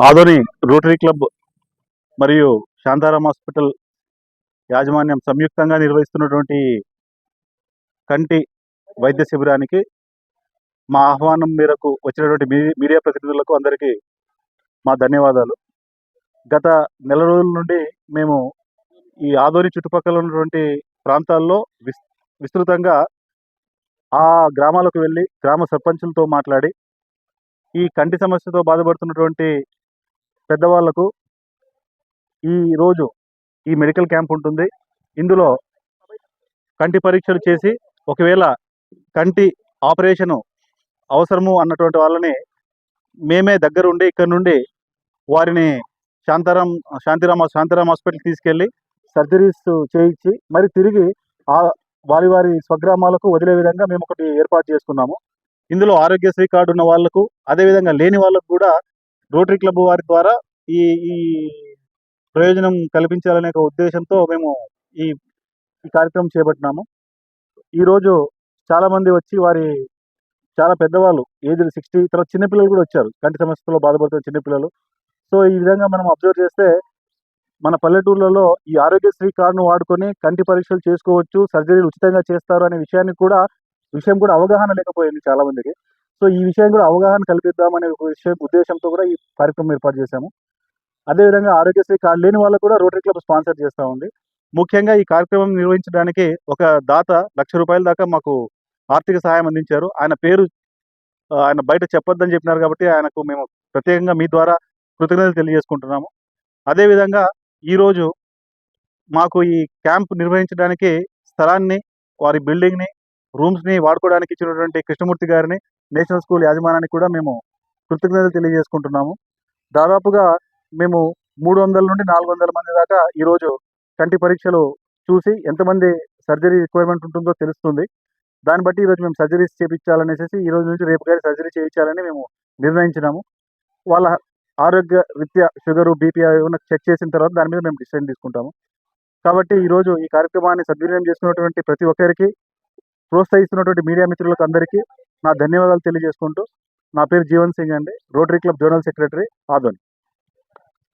Adoni rotary club మరియు Shantaram hospital యాజమాన్యం సంయుక్తంగా నిర్వహిస్తున్నటువంటి కంటి వైద్య శిబిరానికి మా ఆహ్వానం మేరకు వచ్చినటువంటి మీడియా ప్రతినిధులకు అందరికీ మా ధన్యవాదాలు. గత నెల రోజుల నుండి మేము ఈ ఆదోని చుట్టుపక్కల ఉన్నటువంటి ప్రాంతాల్లో విస్తృతంగా ఆ గ్రామాలకు వెళ్ళి గ్రామ సర్పంచులతో మాట్లాడి ఈ కంటి సమస్యతో బాధపడుతున్నటువంటి పెద్దవాళ్లకు ఈరోజు ఈ మెడికల్ క్యాంప్ ఉంటుంది. ఇందులో కంటి పరీక్షలు చేసి ఒకవేళ కంటి ఆపరేషను అవసరము అన్నటువంటి వాళ్ళని మేమే దగ్గరుండి ఇక్కడ నుండి వారిని శాంతిరామ్ హాస్పిటల్కి తీసుకెళ్ళి సర్జరీస్ చేయించి మరి తిరిగి వారి స్వగ్రామాలకు వదిలే విధంగా మేము ఒకటి ఏర్పాటు చేసుకున్నాము. ఇందులో ఆరోగ్యశ్రీ కార్డు ఉన్న వాళ్లకు, అదేవిధంగా లేని వాళ్ళకు కూడా రోటరీ క్లబ్ వారి ద్వారా ఈ ఈ ప్రయోజనం కల్పించాలనే ఉద్దేశంతో మేము ఈ కార్యక్రమం చేపట్టినాము. ఈరోజు చాలామంది వచ్చి చాలా పెద్దవాళ్ళు ఏజ్డ్ 60 తర్వాత చిన్నపిల్లలు కూడా వచ్చారు, కంటి సమస్యతో బాధపడుతున్న చిన్నపిల్లలు. సో ఈ విధంగా మనం అబ్జర్వ్ చేస్తే మన పల్లెటూర్లలో ఈ ఆరోగ్యశ్రీ కార్డును వాడుకొని కంటి పరీక్షలు చేసుకోవచ్చు, సర్జరీలు ఉచితంగా చేస్తారు అనే విషయం కూడా అవగాహన లేకపోయింది చాలా మందికి. సో ఈ విషయం కూడా అవగాహన కల్పిద్దామనే ఉద్దేశంతో కూడా ఈ కార్యక్రమం ఏర్పాటు చేశాము. అదేవిధంగా ఆరోగ్యశ్రీ కార్డు లేని వాళ్ళకు కూడా రోటరీ క్లబ్ స్పాన్సర్ చేస్తూ ఉంది. ముఖ్యంగా ఈ కార్యక్రమం నిర్వహించడానికి ఒక దాత ₹1,00,000 దాకా మాకు ఆర్థిక సహాయం అందించారు. ఆయన బయట చెప్పొద్దని చెప్పినారు కాబట్టి ఆయనకు మేము ప్రత్యేకంగా మీ ద్వారా కృతజ్ఞతలు తెలియజేసుకుంటున్నాము. అదేవిధంగా ఈరోజు మాకు ఈ క్యాంప్ నిర్వహించడానికి స్థలాన్ని, వారి బిల్డింగ్ని, రూమ్స్ని వాడుకోవడానికి ఇచ్చినటువంటి కృష్ణమూర్తి గారిని, నేషనల్ స్కూల్ యాజమానానికి కూడా మేము కృతజ్ఞతలు తెలియజేసుకుంటున్నాము. దాదాపుగా మేము 300 నుండి 400 మంది దాకా ఈరోజు కంటి పరీక్షలు చూసి ఎంతమంది సర్జరీ రిక్వైర్మెంట్ ఉంటుందో తెలుస్తుంది. దాన్ని బట్టి ఈరోజు మేము సర్జరీస్ చేయించాలనేసి ఈ రోజు నుంచి రేపు గారి సర్జరీ చేయించాలని మేము నిర్ణయించినాము. వాళ్ళ ఆరోగ్య రీత్యా షుగరు, బీపీ ఏమైనా చెక్ చేసిన తర్వాత దాని మీద మేము డిసిషన్ తీసుకుంటాము. కాబట్టి ఈరోజు ఈ కార్యక్రమాన్ని సద్వినియోగం చేసుకున్నటువంటి ప్రతి ఒక్కరికి, ప్రోత్సహిస్తున్నటువంటి మీడియా మిత్రులకు అందరికీ నా ధన్యవాదాలు తెలియజేసుకుంటూ, నా పేరు జీవన్ సింగ్ అండి, rotary club zonal secretary, Adoni.